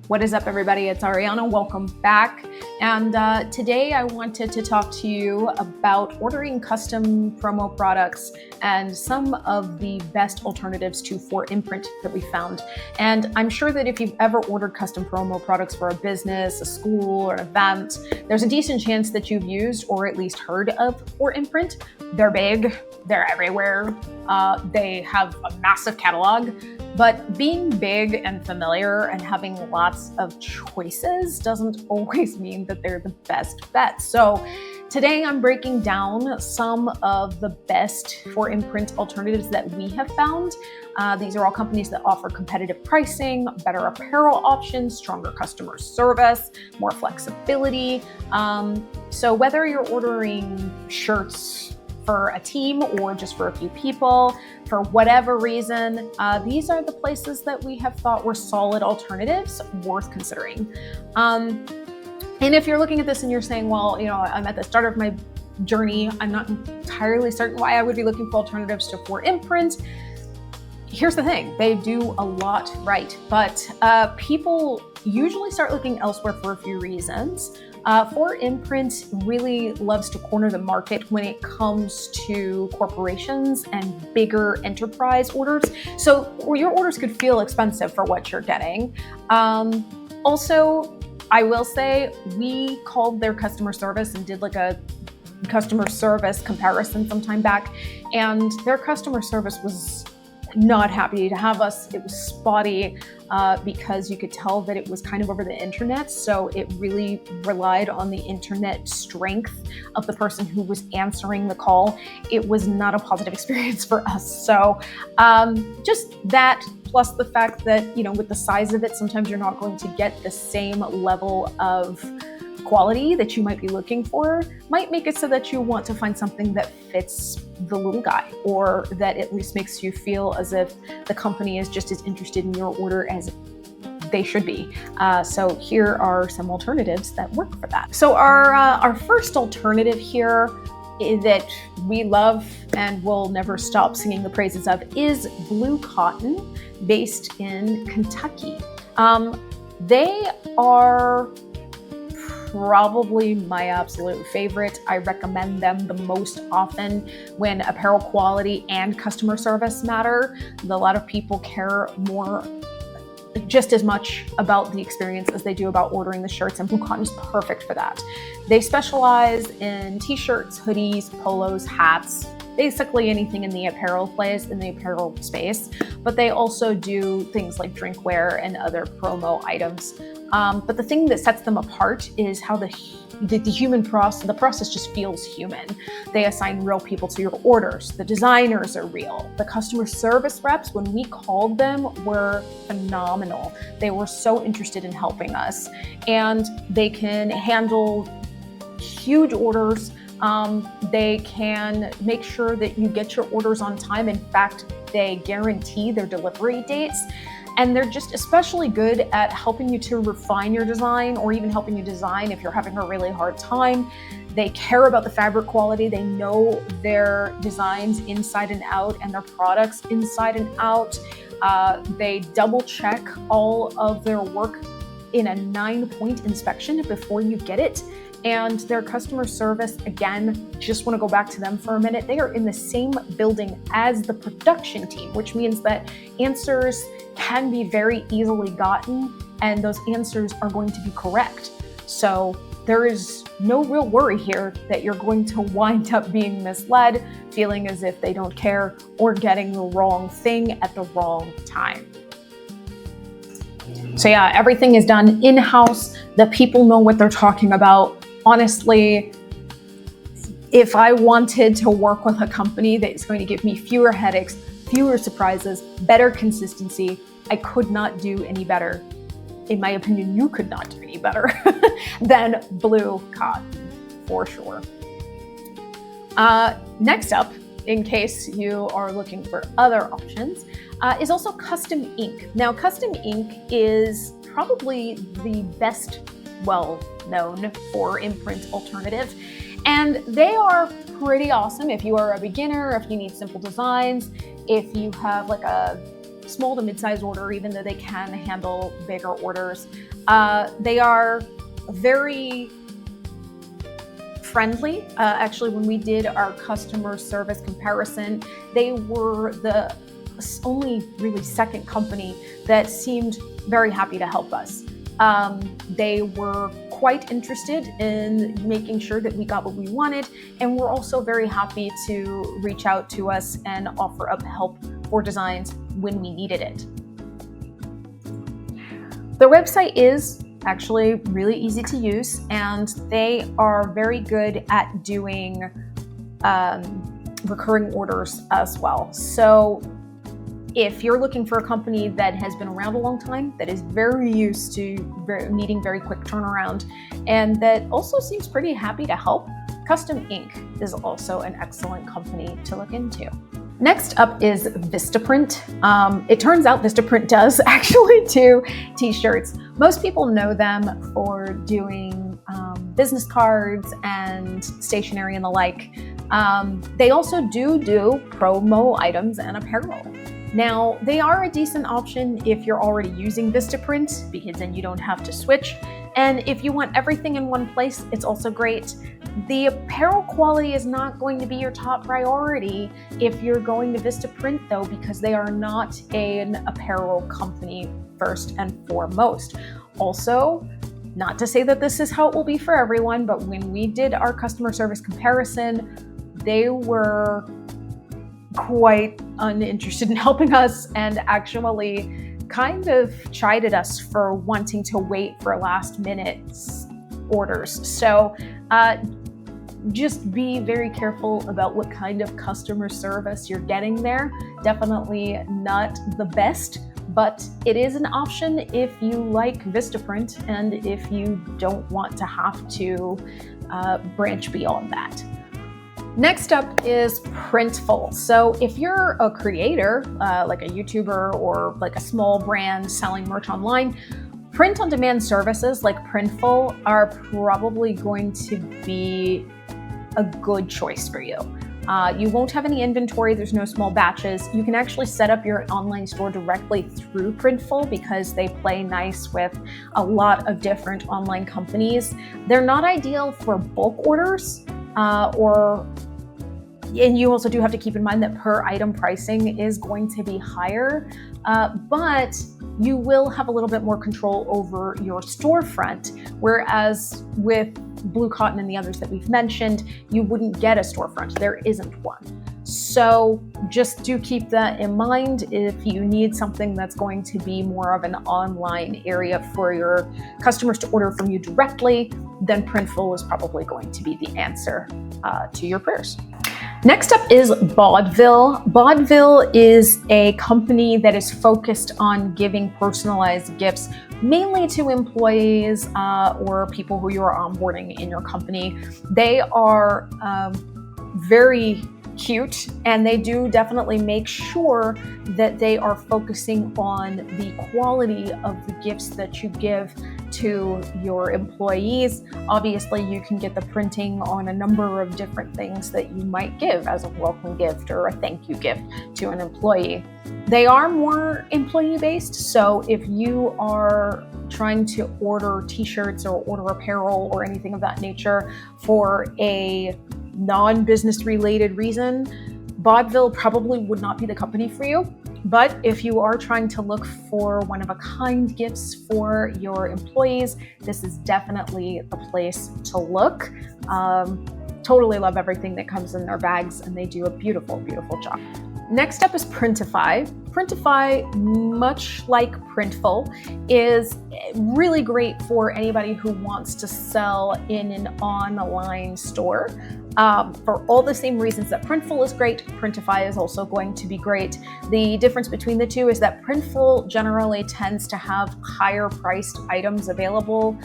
What is up, everybody? It's Ariana. Welcome back. And today I wanted to talk to you about ordering custom promo products and some of the best alternatives to 4imprint that we found. And I'm sure that if you've ever ordered custom promo products for a business, a school, or an event, there's a decent chance that you've used or at least heard of 4imprint. They're big, they're everywhere, they have a massive catalog. But being big and familiar and having lots of choices doesn't always mean that they're the best bet. So today I'm breaking down some of the best 4imprint alternatives that we have found. These are all companies that offer competitive pricing, better apparel options, stronger customer service, more flexibility. So whether you're ordering shirts for a team or just for a few people, for whatever reason, these are the places that we have thought were solid alternatives worth considering. And if you're looking at this and you're saying, well, I'm at the start of my journey, I'm not entirely certain why I would be looking for alternatives to 4imprint. Here's the thing, they do a lot right, but people usually start looking elsewhere for a few reasons. 4imprint really loves to corner the market when it comes to corporations and bigger enterprise orders. So your orders could feel expensive for what you're getting. Also, I will say we called their customer service and did like a customer service comparison some time back, and their customer service was not happy to have us. It was spotty because you could tell that it was kind of over the internet. So it really relied on the internet strength of the person who was answering the call. It was not a positive experience for us. So just that, plus the fact that, with the size of it, sometimes you're not going to get the same level of quality that you might be looking for, might make it so that you want to find something that fits the little guy, or that at least makes you feel as if the company is just as interested in your order as they should be. So here are some alternatives that work for that. So our first alternative here that we love and will never stop singing the praises of is Blue Cotton, based in Kentucky. They are probably my absolute favorite. I recommend them the most often when apparel quality and customer service matter. A lot of people care more, just as much about the experience as they do about ordering the shirts, and Blue Cotton is perfect for that. They specialize in t-shirts, hoodies, polos, hats, basically anything in the apparel space, but they also do things like drinkware and other promo items. But the thing that sets them apart is how the human process, the process just feels human. They assign real people to your orders. The designers are real. The customer service reps, when we called them, were phenomenal. They were so interested in helping us, and they can handle huge orders. They can make sure that you get your orders on time. In fact, they guarantee their delivery dates. And they're just especially good at helping you to refine your design, or even helping you design if you're having a really hard time. They care about the fabric quality. They know their designs inside and out and their products inside and out. They double check all of their work in a 9-point inspection before you get it. And their customer service, again, just want to go back to them for a minute. They are in the same building as the production team, which means that answers can be very easily gotten, and those answers are going to be correct. So there is no real worry here that you're going to wind up being misled, feeling as if they don't care, or getting the wrong thing at the wrong time. So yeah, everything is done in-house. The people know what they're talking about. Honestly, if I wanted to work with a company that is going to give me fewer headaches, fewer surprises, better consistency, I could not do any better. In my opinion, you could not do any better than Blue Cotton, for sure. Next up, in case you are looking for other options, is also Custom Ink. Now, Custom Ink is probably the best well-known 4imprint alternative, and they are pretty awesome if you are a beginner, if you need simple designs, if you have like a small to mid-size order, even though they can handle bigger orders. They are very friendly. Actually, when we did our customer service comparison, they were the only really second company that seemed very happy to help us. They were quite interested in making sure that we got what we wanted, and were also very happy to reach out to us and offer up help for designs when we needed it. Their website is actually really easy to use, and they are very good at doing recurring orders as well. So if you're looking for a company that has been around a long time, that is very used to needing very quick turnaround, and that also seems pretty happy to help, Custom Ink is also an excellent company to look into. Next up is Vistaprint. It turns out Vistaprint does actually do t-shirts. Most people know them for doing business cards and stationery and the like. They also do promo items and apparel. Now, they are a decent option if you're already using Vistaprint, because then you don't have to switch. And if you want everything in one place, it's also great. The apparel quality is not going to be your top priority if you're going to Vistaprint, though, because they are not an apparel company first and foremost. Also, not to say that this is how it will be for everyone, but when we did our customer service comparison, they were quite uninterested in helping us and actually kind of chided us for wanting to wait for last minute orders. So just be very careful about what kind of customer service you're getting there. Definitely not the best, but it is an option if you like Vistaprint and if you don't want to have to branch beyond that. Next up is Printful. So if you're a creator, like a YouTuber or like a small brand selling merch online, print-on-demand services like Printful are probably going to be a good choice for you. You won't have any inventory, there's no small batches. You can actually set up your online store directly through Printful because they play nice with a lot of different online companies. They're not ideal for bulk orders, and you also do have to keep in mind that per item pricing is going to be higher, but you will have a little bit more control over your storefront, whereas with Blue Cotton and the others that we've mentioned, you wouldn't get a storefront. There isn't one. So just do keep that in mind. If you need something that's going to be more of an online area for your customers to order from you directly, then Printful is probably going to be the answer to your prayers. Next up is Vaudeville. Vaudeville is a company that is focused on giving personalized gifts, mainly to employees or people who you are onboarding in your company. They are very cute, and they do definitely make sure that they are focusing on the quality of the gifts that you give to your employees. Obviously, you can get the printing on a number of different things that you might give as a welcome gift or a thank you gift to an employee. They are more employee-based, so if you are trying to order t-shirts or order apparel or anything of that nature for a non-business related reason, Vaudeville probably would not be the company for you. But if you are trying to look for one-of-a-kind gifts for your employees, this is definitely the place to look. Totally love everything that comes in their bags, and they do a beautiful, beautiful job. Next up is Printify. Printify, much like Printful, is really great for anybody who wants to sell in an online store. For all the same reasons that Printful is great, Printify is also going to be great. The difference between the two is that Printful generally tends to have higher priced items available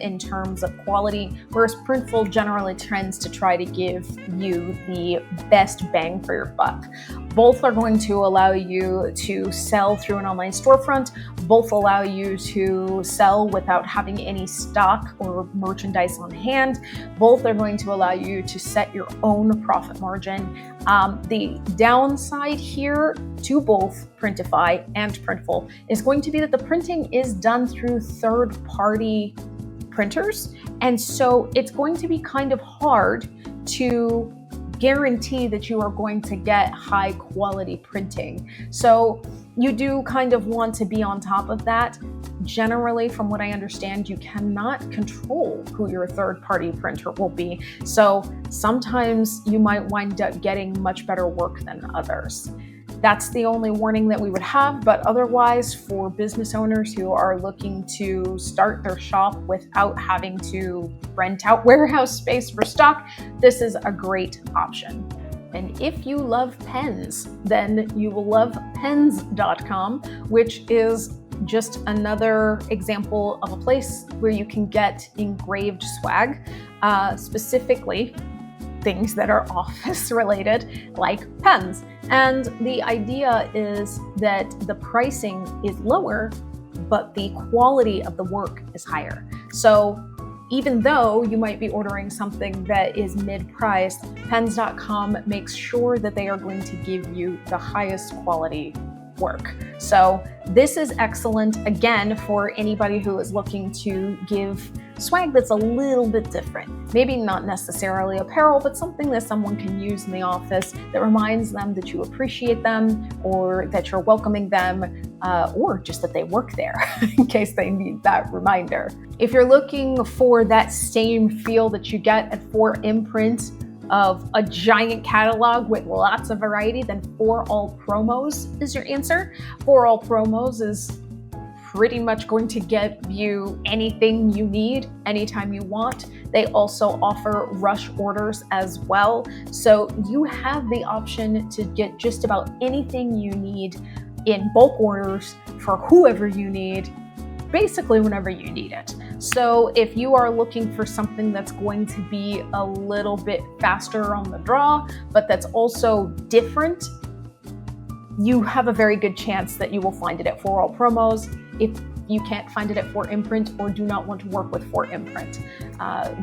in terms of quality, whereas Printful generally tends to try to give you the best bang for your buck. Both are going to allow you you to sell through an online storefront. Both allow you to sell without having any stock or merchandise on hand. Both are going to allow you to set your own profit margin. The downside here to both Printify and Printful is going to be that the printing is done through third-party printers, and so it's going to be kind of hard to guarantee that you are going to get high quality printing. So you do kind of want to be on top of that. Generally, from what I understand, you cannot control who your third-party printer will be. So sometimes you might wind up getting much better work than others. That's the only warning that we would have, but otherwise, for business owners who are looking to start their shop without having to rent out warehouse space for stock, this is a great option. And if you love pens, then you will love pens.com, which is just another example of a place where you can get engraved swag, specifically things that are office related, like pens. And the idea is that the pricing is lower, but the quality of the work is higher. So even though you might be ordering something that is mid-priced, pens.com makes sure that they are going to give you the highest quality work. So this is excellent, again, for anybody who is looking to give swag that's a little bit different. Maybe not necessarily apparel, but something that someone can use in the office that reminds them that you appreciate them, or that you're welcoming them, or just that they work there in case they need that reminder. If you're looking for that same feel that you get at 4imprint, of a giant catalog with lots of variety, then 4all-promos is your answer. 4all-promos is pretty much going to get you anything you need anytime you want. They also offer rush orders as well. So you have the option to get just about anything you need in bulk orders for whoever you need, basically whenever you need it. So if you are looking for something that's going to be a little bit faster on the draw, but that's also different, you have a very good chance that you will find it at 4all-promos. If you can't find it at 4imprint or do not want to work with 4imprint,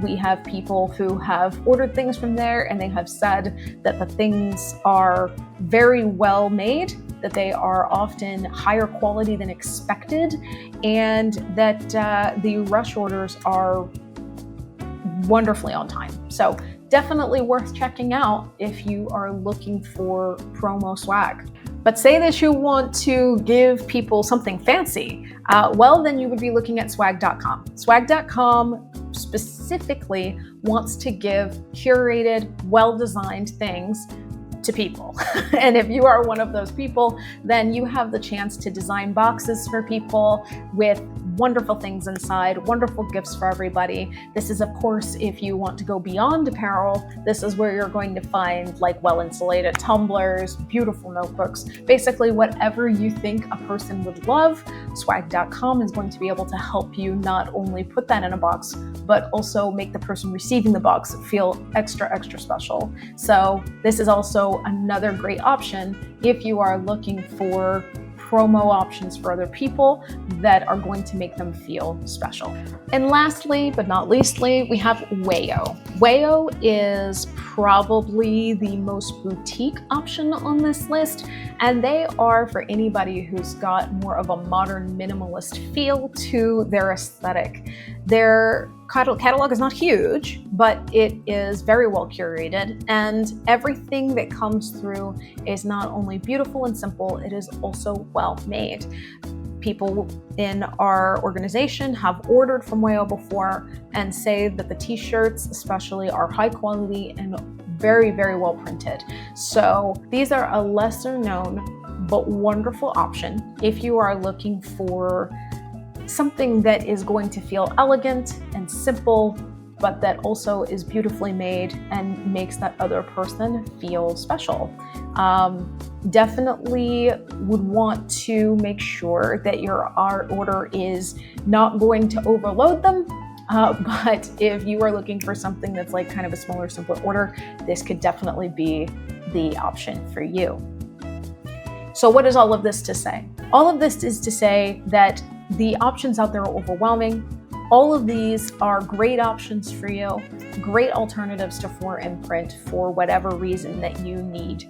we have people who have ordered things from there, and they have said that the things are very well made, that they are often higher quality than expected, and that the rush orders are wonderfully on time. So definitely worth checking out if you are looking for promo swag. But say that you want to give people something fancy, well, then you would be looking at swag.com. Swag.com specifically wants to give curated, well-designed things to people. And if you are one of those people, then you have the chance to design boxes for people with wonderful things inside, wonderful gifts for everybody. This is, of course, if you want to go beyond apparel, this is where you're going to find like well-insulated tumblers, beautiful notebooks, basically whatever you think a person would love. Swag.com is going to be able to help you not only put that in a box, but also make the person receiving the box feel extra, extra special. So this is also another great option if you are looking for promo options for other people that are going to make them feel special. And lastly, but not leastly, we have Wayo. Wayo is probably the most boutique option on this list, and they are for anybody who's got more of a modern minimalist feel to their aesthetic. Their catalog is not huge, but it is very well curated, and everything that comes through is not only beautiful and simple, it is also well made. People in our organization have ordered from Wayo before and say that the t-shirts especially are high quality and very, very well printed. So these are a lesser known but wonderful option if you are looking for something that is going to feel elegant and simple, but that also is beautifully made and makes that other person feel special. Definitely would want to make sure that your order is not going to overload them. But if you are looking for something that's like kind of a smaller, simpler order, this could definitely be the option for you. So what is all of this to say? All of this is to say that the options out there are overwhelming. All of these are great options for you, great alternatives to 4imprint for whatever reason that you need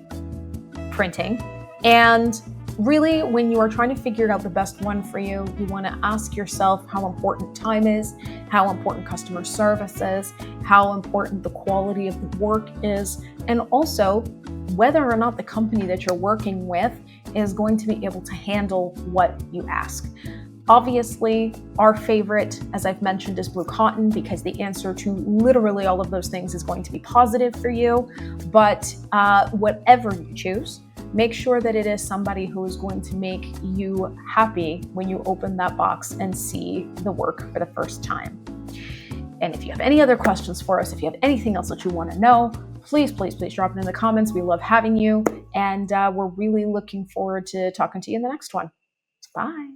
printing. And really, when you are trying to figure out the best one for you, you want to ask yourself how important time is, how important customer service is, how important the quality of the work is, and also whether or not the company that you're working with is going to be able to handle what you ask. Obviously, our favorite, as I've mentioned, is blue cotton, because the answer to literally all of those things is going to be positive for you. But whatever you choose, make sure that it is somebody who is going to make you happy when you open that box and see the work for the first time. And if you have any other questions for us, if you have anything else that you want to know, please drop it in the comments. We love having you, and we're really looking forward to talking to you in the next one. Bye.